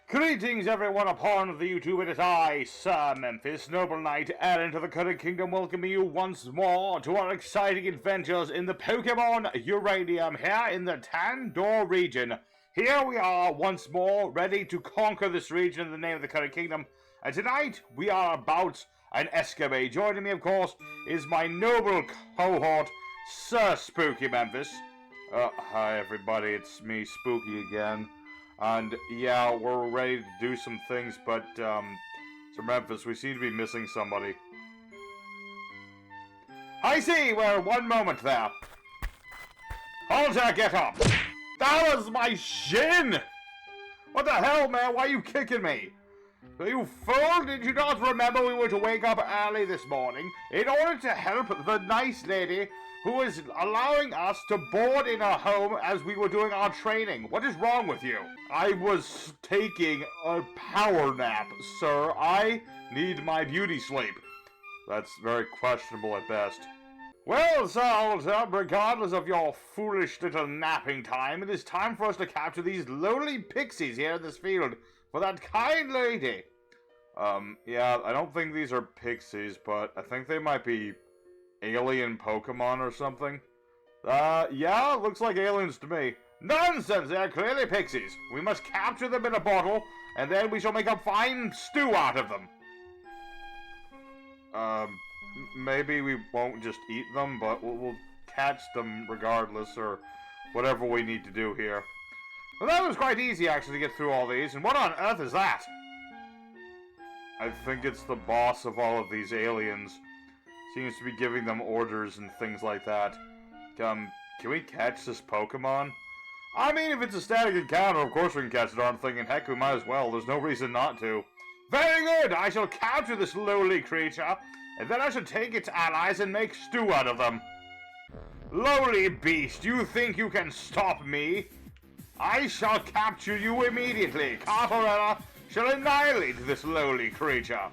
Greetings everyone upon the YouTube, it is I, Sir Memphis, noble knight, heir into the Cunning Kingdom, welcoming you once more to our exciting adventures in the Pokémon Uranium here in the Tandor region. Here we are once more, ready to conquer this region in the name of the Cunning Kingdom, and tonight we are about an escapade. Joining me, of course, is my noble cohort, Sir Spooky Memphis. Hi everybody, it's me, Spooky again. And yeah, we're ready to do some things, but Sir Memphis, we seem to be missing somebody. I see, well, one moment there. Halter, get up! That was my shin! What the hell, man? Why are you kicking me? You fool! Did you not remember we were to wake up early this morning in order to help the nice lady who is allowing us to board in her home as we were doing our training? What is wrong with you? I was taking a power nap, sir. I need my beauty sleep. That's very questionable at best. Well, Sir Alter, regardless of your foolish little napping time, it is time for us to capture these lowly pixies here in this field for that kind lady. Yeah, I don't think these are pixies, but I think they might be alien Pokemon or something? Yeah, looks like aliens to me. Nonsense, they're clearly pixies. We must capture them in a bottle, and then we shall make a fine stew out of them. Maybe we won't just eat them, but we'll catch them regardless, or whatever we need to do here. Well, that was quite easy, actually, to get through all these, and what on earth is that? I think it's the boss of all of these aliens. Seems to be giving them orders and things like that. Can we catch this Pokemon? I mean, if it's a static encounter, of course we can catch the darn thing, and heck, we might as well. There's no reason not to. Very good! I shall capture this lowly creature, and then I shall take its allies and make stew out of them. Lowly beast, you think you can stop me? I shall capture you immediately. Carparella shall annihilate this lowly creature.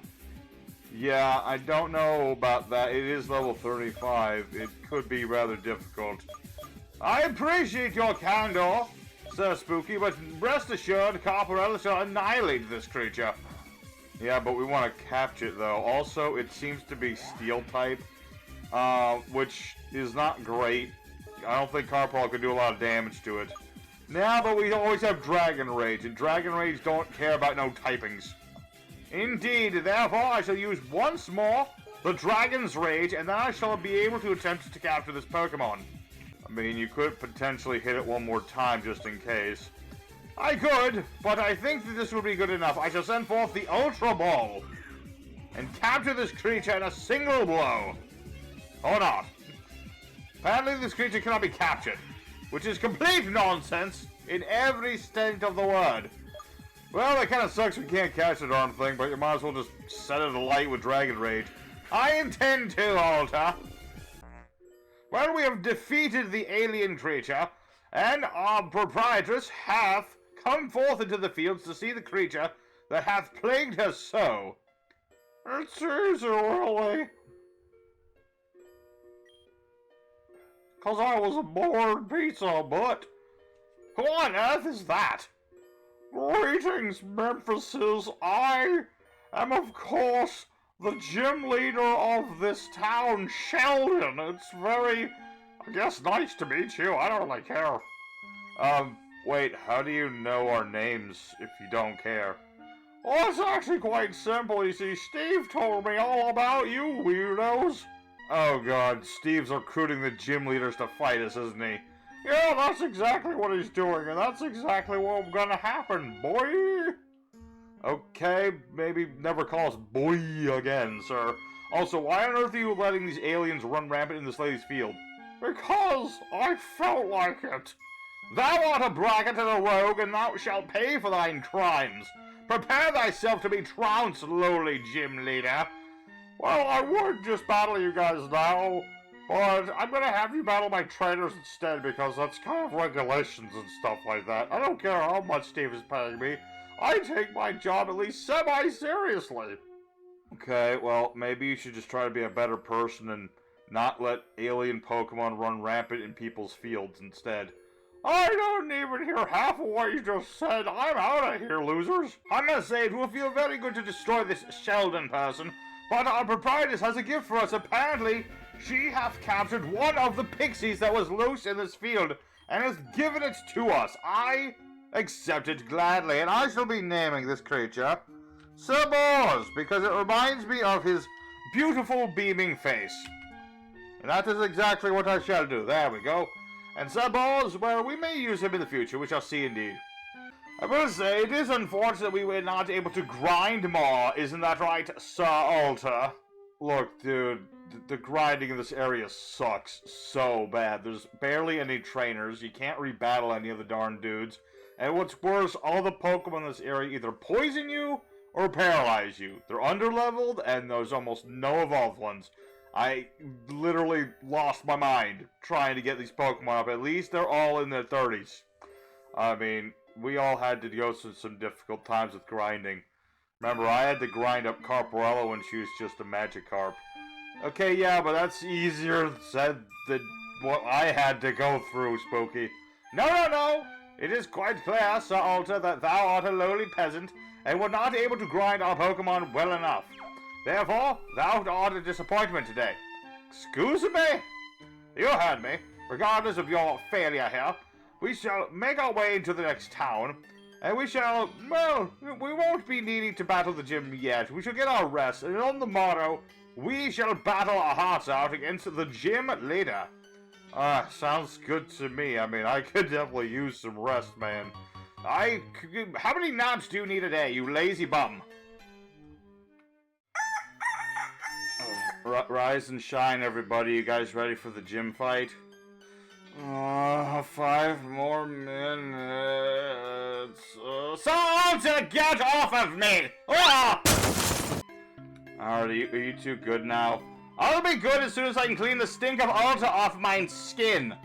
Yeah, I don't know about that. It is level 35. It could be rather difficult. I appreciate your candor, Sir Spooky, but rest assured, Carparella shall annihilate this creature. Yeah, but we want to capture it, though. Also, it seems to be steel type, which is not great. I don't think Carparella could do a lot of damage to it. Now, but we always have Dragon Rage, and Dragon Rage don't care about no typings. Indeed, therefore I shall use once more the Dragon's Rage, and then I shall be able to attempt to capture this Pokemon. I mean, you could potentially hit it one more time just in case. I could, but I think that this will be good enough. I shall send forth the Ultra Ball and capture this creature in a single blow. Or not. Apparently this creature cannot be captured, which is complete nonsense in every sense of the word. Well, that kind of sucks we can't catch the darn thing, but you might as well just set it alight with Dragon Rage. I intend to, Alter. Well, we have defeated the alien creature, and our proprietress hath come forth into the fields to see the creature that hath plagued her so. It's easy, really. 'Cause I was a bored pizza, but who on earth is that? Greetings, Memphises. I am, of course, the gym leader of this town, Sheldon. It's very, I guess, nice to meet you. I don't really care. Wait, how do you know our names if you don't care? Well, it's actually quite simple. You see, Steve told me all about you, weirdos. Oh god, Steve's recruiting the gym leaders to fight us, isn't he? Yeah, that's exactly what he's doing, and that's exactly what's gonna happen, boy! Okay, maybe never call us boy again, sir. Also, why on earth are you letting these aliens run rampant in this lady's field? Because I felt like it. Thou art a braggart and a rogue, and thou shalt pay for thine crimes. Prepare thyself to be trounced, lowly gym leader. Well, I would just battle you guys now, but I'm gonna have you battle my trainers instead because that's kind of regulations and stuff like that. I don't care how much Steve is paying me. I take my job at least semi-seriously. Okay, well, maybe you should just try to be a better person and not let alien Pokemon run rampant in people's fields instead. I don't even hear half of what you just said. I'm out of here, losers. I must say, it will feel very good to destroy this Sheldon person, but our proprietress has a gift for us. Apparently, she hath captured one of the pixies that was loose in this field, and has given it to us. I accept it gladly, and I shall be naming this creature Sir Bors, because it reminds me of his beautiful beaming face. And that is exactly what I shall do. There we go. And Sir Bors, well, we may use him in the future, we shall see indeed. I will say, it is unfortunate we were not able to grind more, isn't that right, Sir Alter? Look, dude, the grinding in this area sucks so bad. There's barely any trainers, you can't rebattle any of the darn dudes, and what's worse, all the Pokemon in this area either poison you or paralyze you. They're underleveled, and there's almost no evolved ones. I literally lost my mind trying to get these Pokemon up. At least they're all in their 30s. I mean, we all had to go through some difficult times with grinding. Remember, I had to grind up Carparella when she was just a Magikarp. Okay, yeah, but that's easier said than what I had to go through, Spooky. No! It is quite clear, Sir Alter, that thou art a lowly peasant, and were not able to grind our Pokemon well enough. Therefore, thou art a disappointment today. Excuse me? You heard me. Regardless of your failure here, we shall make our way into the next town, and we shall, well, we won't be needing to battle the gym yet. We shall get our rest, and on the morrow, we shall battle our hearts out against the gym leader. Sounds good to me. I mean, I could definitely use some rest, man. How many naps do you need a day, you lazy bum? Rise and shine, everybody. You guys ready for the gym fight? 5 more minutes. Soldier, get off of me! Alright, are you too good now? I'll be good as soon as I can clean the stink of Alta off my skin.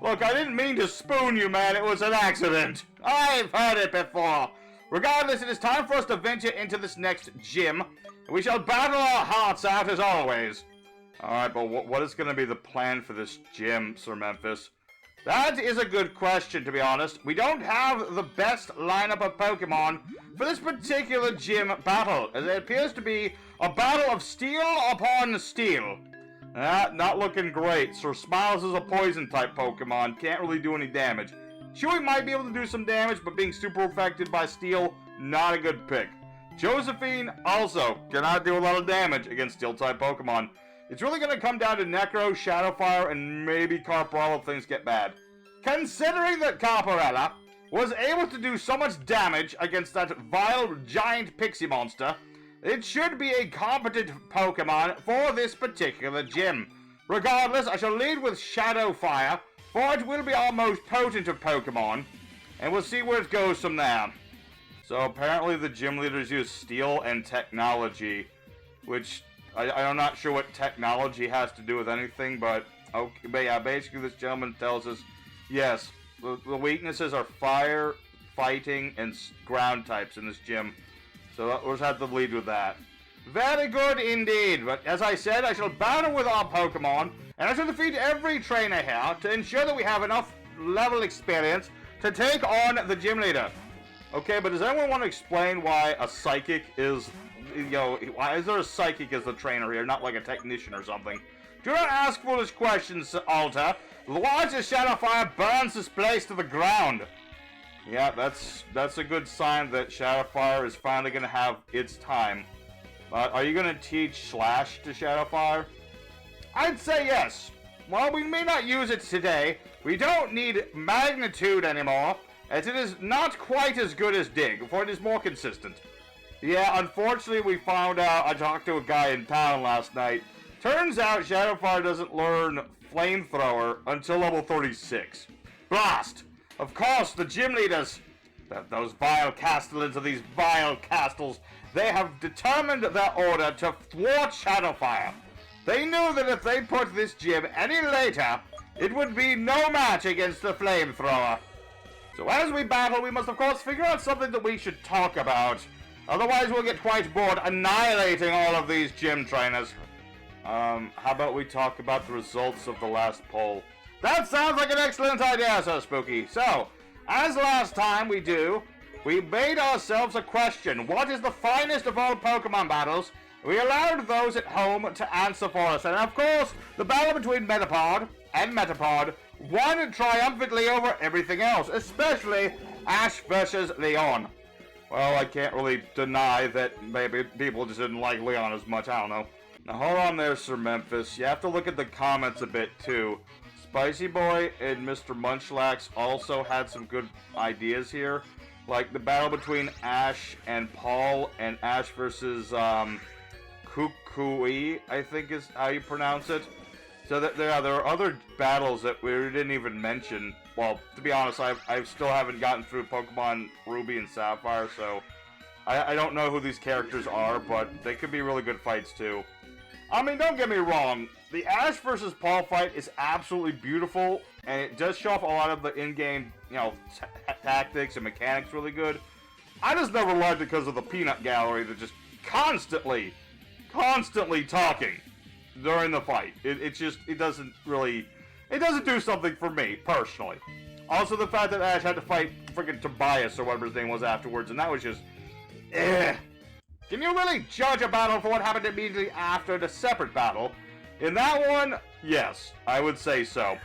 Look, I didn't mean to spoon you, man. It was an accident. I've heard it before. Regardless, it is time for us to venture into this next gym. We shall battle our hearts out as always. Alright, but what is going to be the plan for this gym, Sir Memphis? That is a good question, to be honest. We don't have the best lineup of Pokemon for this particular gym battle, as it appears to be a battle of steel upon steel. Not looking great. Sir Smiles is a poison-type Pokemon, can't really do any damage. Chewy might be able to do some damage, but being super affected by steel, not a good pick. Josephine also cannot do a lot of damage against Steel-type Pokemon. It's really going to come down to Necro, Shadowfire, and maybe Carparella if things get bad. Considering that Carparella was able to do so much damage against that vile giant pixie monster, it should be a competent Pokemon for this particular gym. Regardless, I shall lead with Shadowfire, for it will be our most potent of Pokemon, and we'll see where it goes from there. So apparently the gym leaders use steel and technology, which I'm not sure what technology has to do with anything, but okay, but yeah, basically this gentleman tells us, yes, the weaknesses are fire, fighting, and ground types in this gym. So we'll just have to lead with that. Very good indeed, but as I said, I shall battle with our Pokemon, and I shall defeat every trainer here to ensure that we have enough level experience to take on the gym leader. Okay, but does anyone want to explain why a psychic is, why is there a psychic as the trainer here, not like a technician or something? Do not ask foolish questions, Alta. Watch as Shadowfire burns this place to the ground. Yeah, that's a good sign that Shadowfire is finally going to have its time. Are you going to teach Slash to Shadowfire? I'd say yes. While we may not use it today, we don't need Magnitude anymore, as it is not quite as good as Dig, for it is more consistent. Yeah, unfortunately we found out, I talked to a guy in town last night. Turns out Shadowfire doesn't learn Flamethrower until level 36. Blast! Of course, the gym leaders, those vile castellans of these vile castles, they have determined their order to thwart Shadowfire. They knew that if they put this gym any later, it would be no match against the Flamethrower. So as we battle, we must of course figure out something that we should talk about. Otherwise we'll get quite bored annihilating all of these gym trainers. How about we talk about the results of the last poll? That sounds like an excellent idea, Sir Spooky. So, as last time we made ourselves a question. What is the finest of all Pokemon battles? We allowed those at home to answer for us. And of course, the battle between Metapod and Metapod won triumphantly over everything else, especially Ash versus Leon. Well, I can't really deny that maybe people just didn't like Leon as much. I don't know. Now, hold on there, Sir Memphis. You have to look at the comments a bit, too. Spicy Boy and Mr. Munchlax also had some good ideas here. Like the battle between Ash and Paul, and Ash versus Kukui, I think is how you pronounce it. So that there are other battles that we didn't even mention. Well, to be honest, I still haven't gotten through Pokemon Ruby and Sapphire, so I don't know who these characters are, but they could be really good fights too. I mean, don't get me wrong, the Ash versus Paul fight is absolutely beautiful, and it does show off a lot of the in-game, you know, tactics and mechanics really good. I just never liked it because of the peanut gallery that just constantly talking during the fight. It doesn't do something for me, personally. Also, the fact that Ash had to fight freaking Tobias, or whatever his name was afterwards, and that was just, Can you really judge a battle for what happened immediately after the separate battle? In that one, yes, I would say so.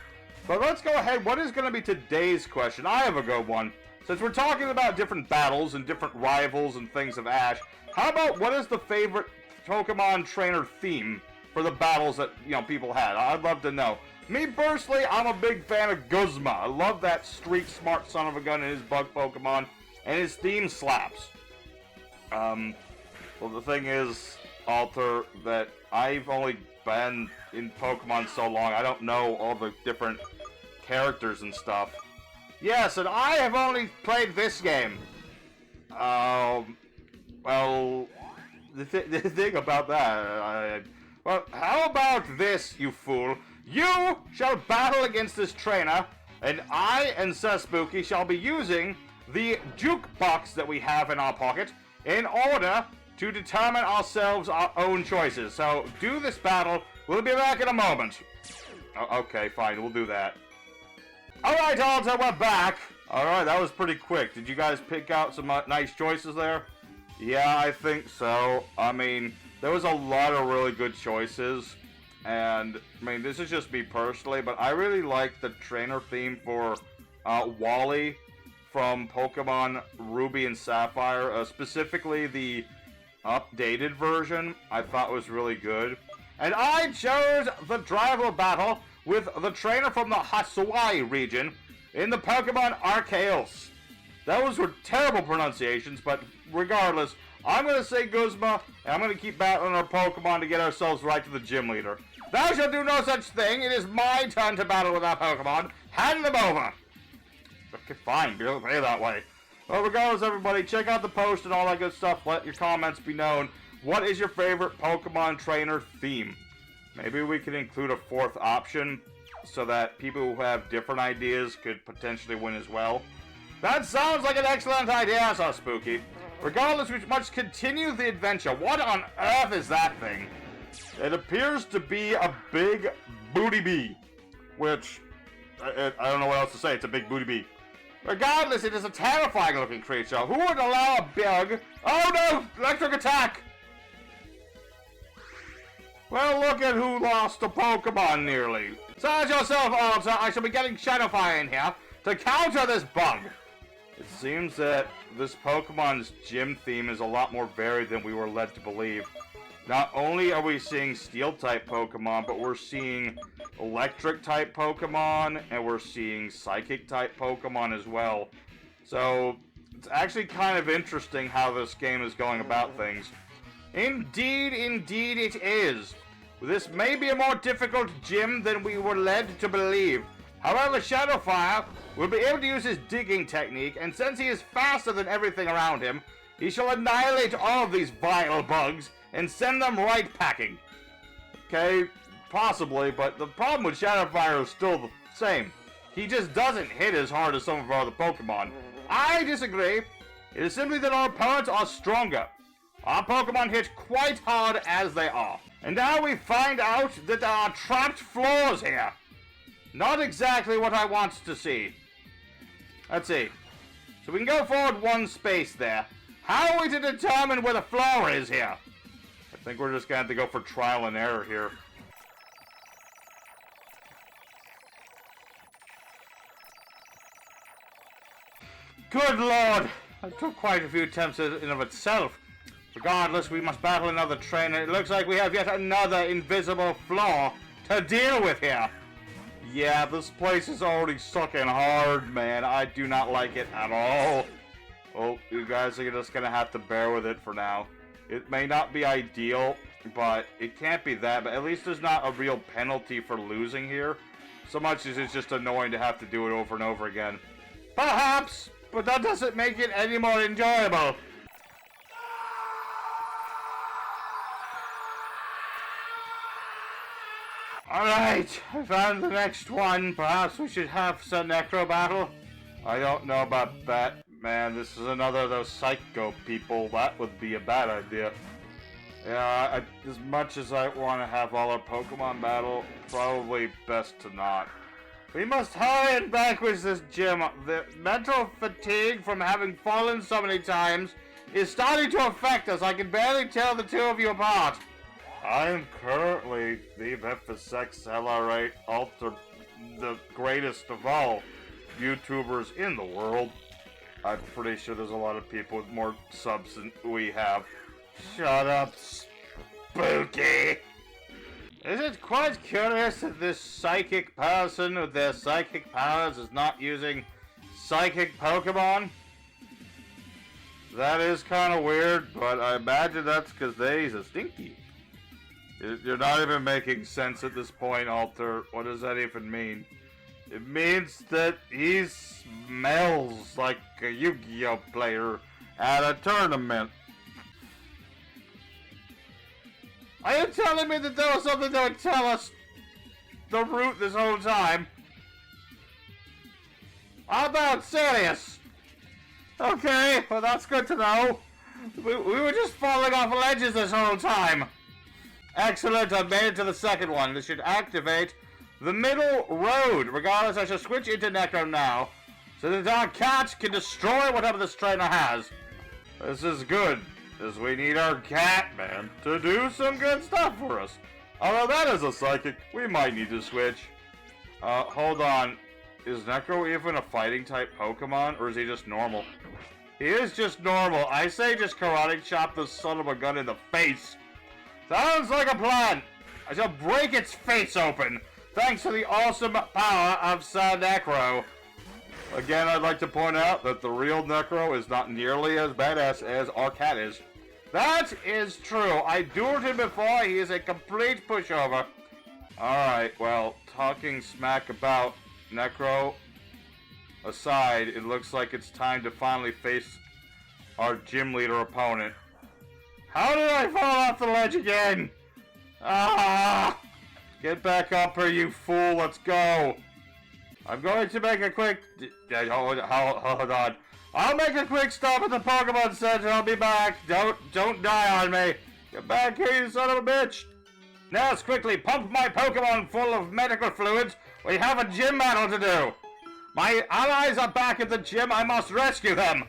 But let's go ahead. What is going to be today's question? I have a good one. Since we're talking about different battles and different rivals and things of Ash, how about what is the favorite Pokemon trainer theme for the battles that, you know, people had? I'd love to know. Me personally, I'm a big fan of Guzma. I love that street smart son of a gun in his bug Pokemon, and his theme slaps. Well, the thing is, Alter, that I've only been in Pokemon so long, I don't know all the different characters and stuff. Yes, and I have only played this game. Well, the thing about that, well, how about this, you fool? You shall battle against this trainer, and I and Sir Spooky shall be using the jukebox that we have in our pocket in order to determine ourselves our own choices. So, do this battle. We'll be back in a moment. Okay, fine. We'll do that. Alright, Alter, we're back. Alright, that was pretty quick. Did you guys pick out some nice choices there? Yeah, I think so. I mean, there was a lot of really good choices. And, I mean, this is just me personally, but I really like the trainer theme for Wally from Pokemon Ruby and Sapphire. Specifically, the updated version I thought was really good. And I chose the rival battle with the trainer from the Hasuai region in the Pokemon Arceus. Those were terrible pronunciations, but regardless, I'm going to say Guzma, and I'm going to keep battling our Pokemon to get ourselves right to the gym leader. Thou shalt do no such thing. It is my turn to battle with our Pokemon. Hand them over. Okay, fine. You'll play that way. Well, regardless, everybody, check out the post and all that good stuff. Let your comments be known. What is your favorite Pokemon trainer theme? Maybe we could include a fourth option so that people who have different ideas could potentially win as well. That sounds like an excellent idea, so Spooky. Regardless, we must continue the adventure. What on earth is that thing? It appears to be a big booty bee, which I don't know what else to say. It's a big booty bee. Regardless, it is a terrifying looking creature. Who would allow a bug? Oh no! Electric attack! Well, look at who lost a Pokemon nearly. Size yourself, Alter. I shall be getting Shadow Fire in here to counter this bug. It seems that this Pokemon's gym theme is a lot more varied than we were led to believe. Not only are we seeing Steel-type Pokemon, but we're seeing Electric-type Pokemon, and we're seeing Psychic-type Pokemon as well. So, it's actually kind of interesting how this game is going about things. Indeed it is. This may be a more difficult gym than we were led to believe. However, Shadowfire will be able to use his digging technique, and since he is faster than everything around him, he shall annihilate all of these vile bugs and send them right packing. Okay, possibly, but the problem with Shadowfire is still the same. He just doesn't hit as hard as some of our other Pokemon. I disagree. It is simply that our opponents are stronger. Our Pokemon hit quite hard as they are. And now we find out that there are trapped floors here. Not exactly what I want to see. Let's see. So we can go forward one space there. How are we to determine where the floor is here? I think we're just going to have to go for trial and error here. Good lord! It took quite a few attempts in and of itself. Regardless, we must battle another trainer. It looks like we have yet another invisible flaw to deal with here. Yeah, this place is already sucking hard, man. I do not like it at all. Oh, you guys are just gonna have to bear with it for now. It may not be ideal, but it can't be that. But at least there's not a real penalty for losing here. So much as it's just annoying to have to do it over and over again. Perhaps, but that doesn't make it any more enjoyable. Alright, I found the next one. Perhaps we should have some necro battle. I don't know about that, man. This is another of those psycho people. That would be a bad idea. Yeah, as much as I want to have all our Pokemon battle, probably best to not. We must hurry and vanquish this gym. The mental fatigue from having fallen so many times is starting to affect us. I can barely tell the two of you apart. I am currently the Memphis XLR8 Ultra, the greatest of all YouTubers in the world. I'm pretty sure there's a lot of people with more subs than we have. Shut up, spooky! Is it quite curious that this psychic person with their psychic powers is not using psychic Pokemon? That is kind of weird, but I imagine that's because he's a stinky. You're not even making sense at this point, Alter. What does that even mean? It means that he smells like a Yu-Gi-Oh player at a tournament. Are you telling me that there was something that would tell us the route this whole time? How about serious? Okay, well that's good to know. We were just falling off ledges this whole time. Excellent, I've made it to the second one. This should activate the middle road. Regardless, I shall switch into Necro now, so that our cat can destroy whatever this trainer has. This is good, as we need our cat, man, to do some good stuff for us. Although that is a psychic, we might need to switch. Hold on. Is Necro even a fighting type Pokemon, or is he just normal? He is just normal. I say just karate chop this son of a gun in the face. Sounds like a plan. I shall break its face open, thanks to the awesome power of Sir Necro. Again, I'd like to point out that the real Necro is not nearly as badass as our cat is. That is true. I dueled him before. He is a complete pushover. Alright, well, talking smack about Necro aside, it looks like it's time to finally face our gym leader opponent. How did I fall off the ledge again? Ah! Get back up here, you fool. Let's go. I'm going to make a quick... Hold on. I'll make a quick stop at the Pokemon Center. I'll be back. Don't die on me. Get back here, you son of a bitch. Nurse, quickly pump my Pokemon full of medical fluids. We have a gym battle to do. My allies are back at the gym. I must rescue them.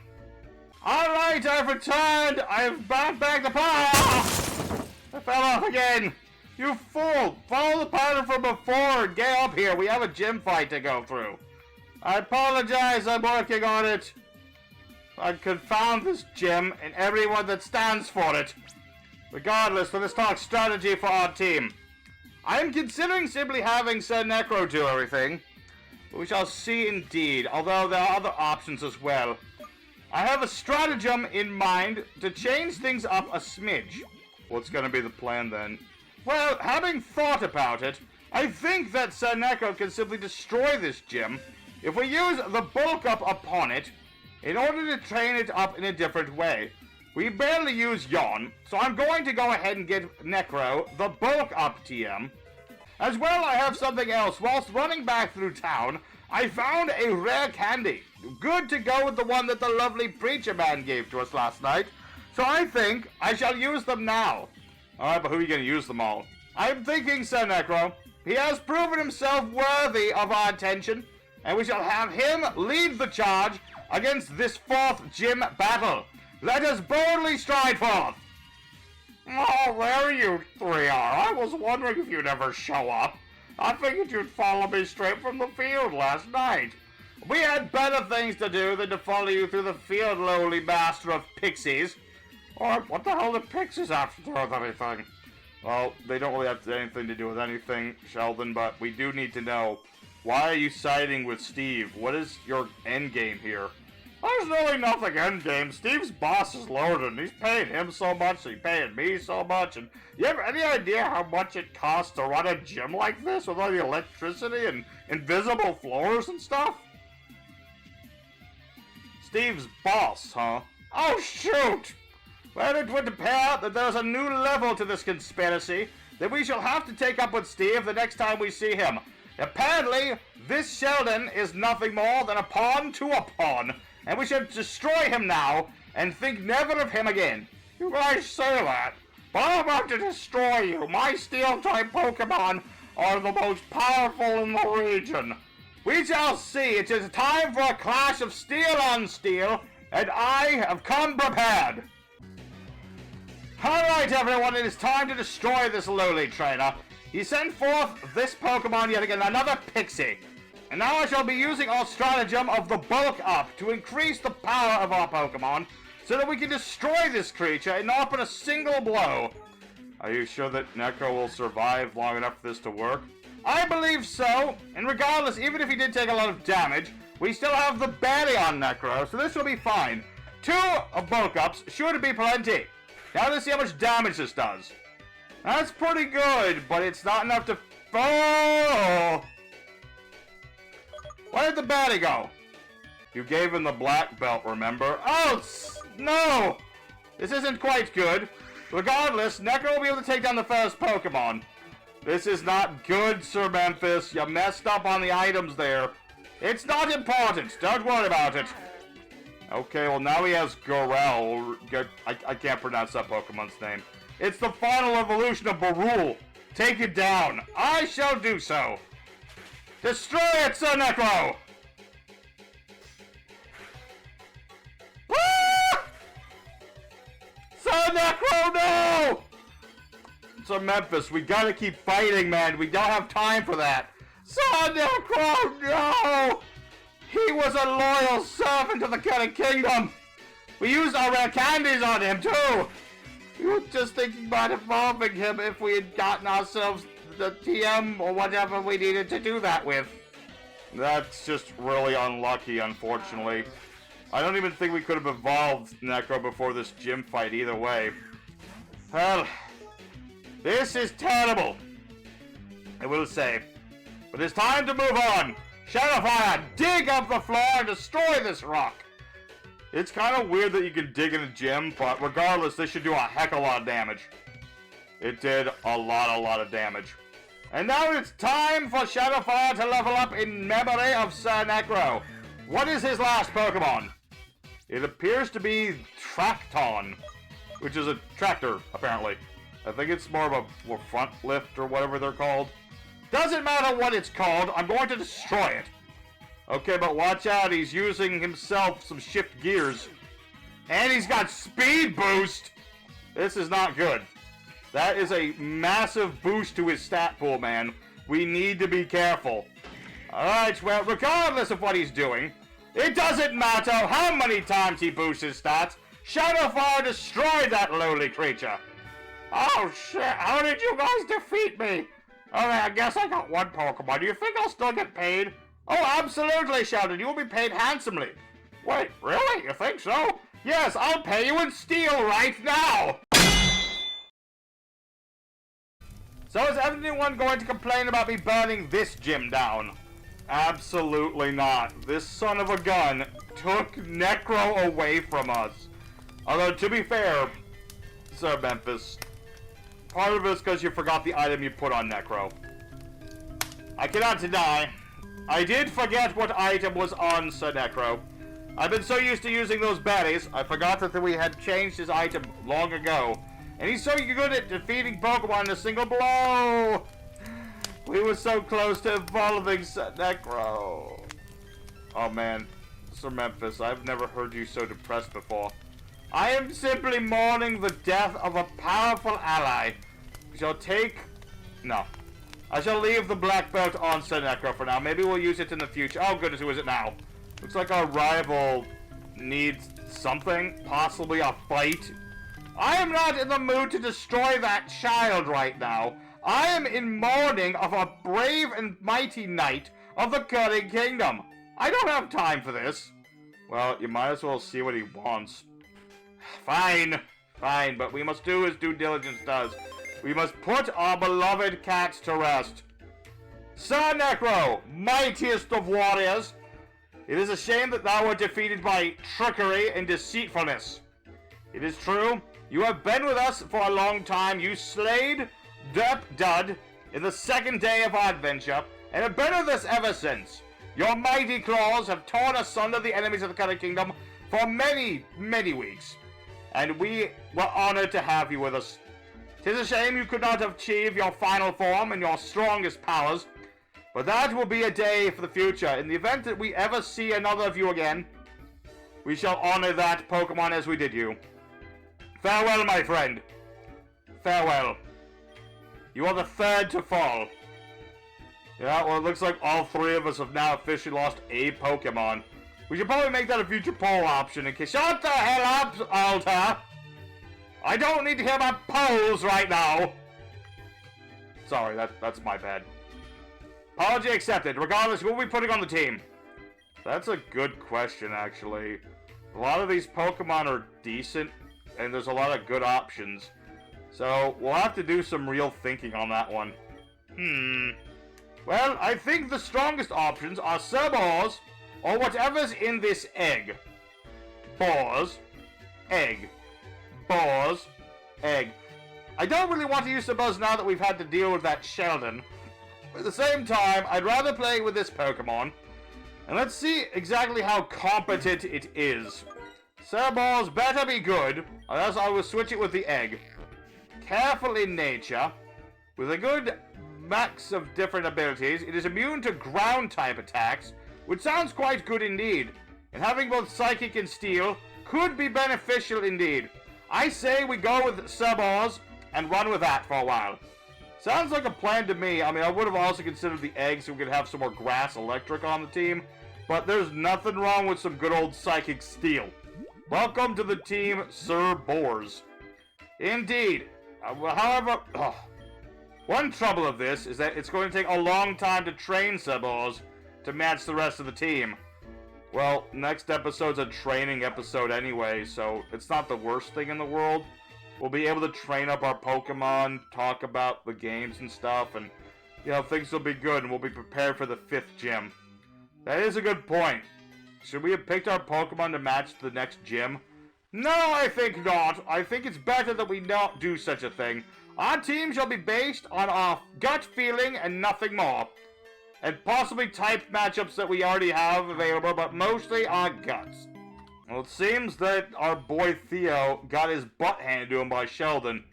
Alright, I've returned! I've brought back the power! I fell off again! You fool! Follow the pattern from before and get up here. We have a gym fight to go through. I apologize, I'm working on it. I confound this gym and everyone that stands for it. Regardless, let us talk strategy for our team. I am considering simply having Sir Necro do everything. But we shall see indeed, although there are other options as well. I have a stratagem in mind to change things up a smidge. What's going to be the plan then? Well, having thought about it, I think that Sir Necro can simply destroy this gym if we use the bulk up upon it in order to train it up in a different way. We barely use Yawn, so I'm going to go ahead and give Necro the bulk up TM. As well, I have something else. Whilst running back through town, I found a rare candy. Good to go with the one that the lovely preacher man gave to us last night. So I think I shall use them now. Alright, but who are you going to use them all? I'm thinking, Sir Necro, He has proven himself worthy of our attention, and we shall have him lead the charge against this 4th gym battle. Let us boldly stride forth. Oh, there you 3 are. I was wondering if you'd ever show up. I figured you'd follow me straight from the field last night. We had better things to do than to follow you through the field, lowly master of pixies. Or what the hell do pixies have to do with anything? Well, they don't really have anything to do with anything, Sheldon, but we do need to know, why are you siding with Steve? What is your endgame here? There's really nothing endgame. Steve's boss is Loden. He's paying him so much, so he's paying me so much, and you have any idea how much it costs to run a gym like this with all the electricity and invisible floors and stuff? Steve's boss, huh? Oh, shoot! Well, it would appear that there's a new level to this conspiracy that we shall have to take up with Steve the next time we see him. Apparently, this Sheldon is nothing more than a pawn to a pawn, and we should destroy him now and think never of him again. You guys say that, but I'm about to destroy you. My Steel-type Pokemon are the most powerful in the region. We shall see. It is time for a clash of steel on steel, and I have come prepared. Alright everyone, it is time to destroy this lowly trainer. He sent forth this Pokemon yet again, another Pixie. And now I shall be using our stratagem of the bulk up to increase the power of our Pokemon so that we can destroy this creature and not but a single blow. Are you sure that Necro will survive long enough for this to work? I believe so, and regardless, even if he did take a lot of damage, we still have the Batty on Necro, so this will be fine. 2 of bulk ups, sure to be plenty. Now let's see how much damage this does. That's pretty good, but it's not enough to... Oh! Where did the Batty go? You gave him the black belt, remember? Oh, no! This isn't quite good. Regardless, Necro will be able to take down the first Pokemon. This is not good, Sir Memphis. You messed up on the items there. It's not important. Don't worry about it. Okay, well now he has Gorel. I can't pronounce that Pokemon's name. It's the final evolution of Barul. Take it down. I shall do so. Destroy it, Sir Necro! Ah! Sir Necro, no! Sir Memphis, we gotta keep fighting, man. We don't have time for that. Sir Necro, no! He was a loyal servant of the Killing Kingdom. We used our rare candies on him, too. We were just thinking about evolving him if we had gotten ourselves the TM or whatever we needed to do that with. That's just really unlucky, unfortunately. I don't even think we could have evolved Necro before this gym fight either way. Well, this is terrible, I will say. But it's time to move on. Shadowfire, dig up the floor and destroy this rock. It's kind of weird that you can dig in a gym, but regardless, this should do a heck of a lot of damage. It did a lot of damage. And now it's time for Shadowfire to level up in memory of Sir Necro. What is his last Pokemon? It appears to be Tracton, which is a tractor, apparently. I think it's more of a front lift or whatever they're called. Doesn't matter what it's called, I'm going to destroy it. Okay, but watch out, he's using himself some shift gears. And he's got speed boost! This is not good. That is a massive boost to his stat pool, man. We need to be careful. Alright, well, regardless of what he's doing, it doesn't matter how many times he boosts his stats. Shadowfire destroyed that lowly creature. Oh shit, how did you guys defeat me? Alright, I guess I got one Pokemon. Do you think I'll still get paid? Oh, absolutely, Sheldon. You will be paid handsomely. Wait, really? You think so? Yes, I'll pay you in steel right now! So is everyone going to complain about me burning this gym down? Absolutely not. This son of a gun took Necro away from us. Although, to be fair, Sir Memphis, part of it is because you forgot the item you put on Necro. I cannot deny, I did forget what item was on Sir Necro. I've been so used to using those baddies, I forgot that we had changed his item long ago. And he's so good at defeating Pokemon in a single blow! We were so close to evolving Necro. Oh man, Sir Memphis, I've never heard you so depressed before. I am simply mourning the death of a powerful ally. We shall take... No. I shall leave the black belt on Sir Necro for now. Maybe we'll use it in the future. Oh goodness, who is it now? Looks like our rival needs something. Possibly a fight. I am not in the mood to destroy that child right now. I am in mourning of a brave and mighty knight of the Cutting Kingdom. I don't have time for this. Well, you might as well see what he wants. Fine, but we must do as due diligence does. We must put our beloved cats to rest. Sir Necro, mightiest of warriors, it is a shame that thou wert defeated by trickery and deceitfulness. It is true, you have been with us for a long time. You slayed Derp Dud in the second day of our adventure, and have been with us ever since. Your mighty claws have torn asunder the enemies of the Cutting Kingdom for many, many weeks, and we were honored to have you with us. 'Tis a shame you could not achieve your final form and your strongest powers, but that will be a day for the future. In the event that we ever see another of you again, we shall honor that Pokemon as we did you. Farewell, my friend. Farewell. You are the third to fall. Yeah, well, it looks like all three of us have now officially lost a Pokemon. We should probably make that a future poll option in case... Shut the hell up, Alta! I don't need to hear about polls right now! Sorry, that's my bad. Apology accepted. Regardless, who are we putting on the team? That's a good question, actually. A lot of these Pokemon are decent, and there's a lot of good options. So, we'll have to do some real thinking on that one. Well, I think the strongest options are Cerboars, or whatever's in this egg. Boars. Egg. Boars. Egg. I don't really want to use Cerboars now that we've had to deal with that Sheldon. But at the same time, I'd rather play with this Pokemon. And let's see exactly how competent it is. Cerboars better be good, or else I will switch it with the egg. Careful in nature, with a good max of different abilities, it is immune to ground-type attacks, which sounds quite good indeed. And having both Psychic and Steel could be beneficial indeed. I say we go with Cerboars and run with that for a while. Sounds like a plan to me. I mean, I would have also considered the egg so we could have some more Grass Electric on the team, but there's nothing wrong with some good old Psychic Steel. Welcome to the team, Sir Boars. Indeed. However, one trouble of this is that it's going to take a long time to train Cerboars to match the rest of the team. Well, next episode's a training episode anyway, so it's not the worst thing in the world. We'll be able to train up our Pokemon, talk about the games and stuff, and, you know, things will be good, and we'll be prepared for the 5th gym. That is a good point. Should we have picked our Pokemon to match the next gym? No, I think not. I think it's better that we not do such a thing. Our team shall be based on our gut feeling and nothing more. And possibly type matchups that we already have available, but mostly our guts. Well, it seems that our boy Theo got his butt handed to him by Sheldon.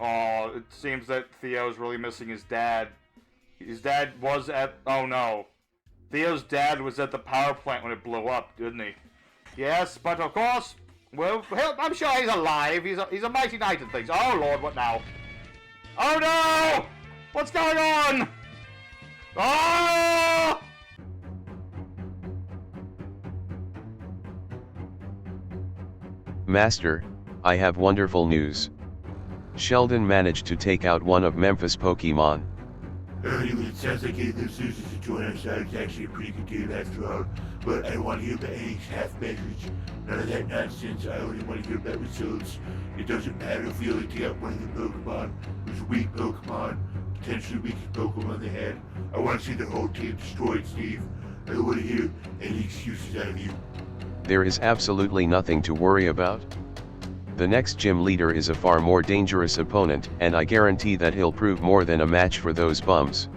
Oh, it seems that Theo's really missing his dad. His dad was at... Oh, no. Theo's dad was at the power plant when it blew up, didn't he? Yes, but of course... Well, I'm sure he's alive. He's a mighty knight and things. Oh, Lord, what now? Oh, no! What's going on? Oh! Master, I have wonderful news. Sheldon managed to take out one of Memphis' Pokemon. It sounds like this is a 200 side. It's actually a pretty good game after all. But I want to hear about Hank's half measures. None of that nonsense. I only want to hear about results. It doesn't matter if we only take out one of the Pokemon who's a weak Pokemon, potentially weakest Pokemon they had. I want to see the whole team destroyed, Steve. I don't want to hear any excuses out of you. There is absolutely nothing to worry about. The next gym leader is a far more dangerous opponent, and I guarantee that he'll prove more than a match for those bums.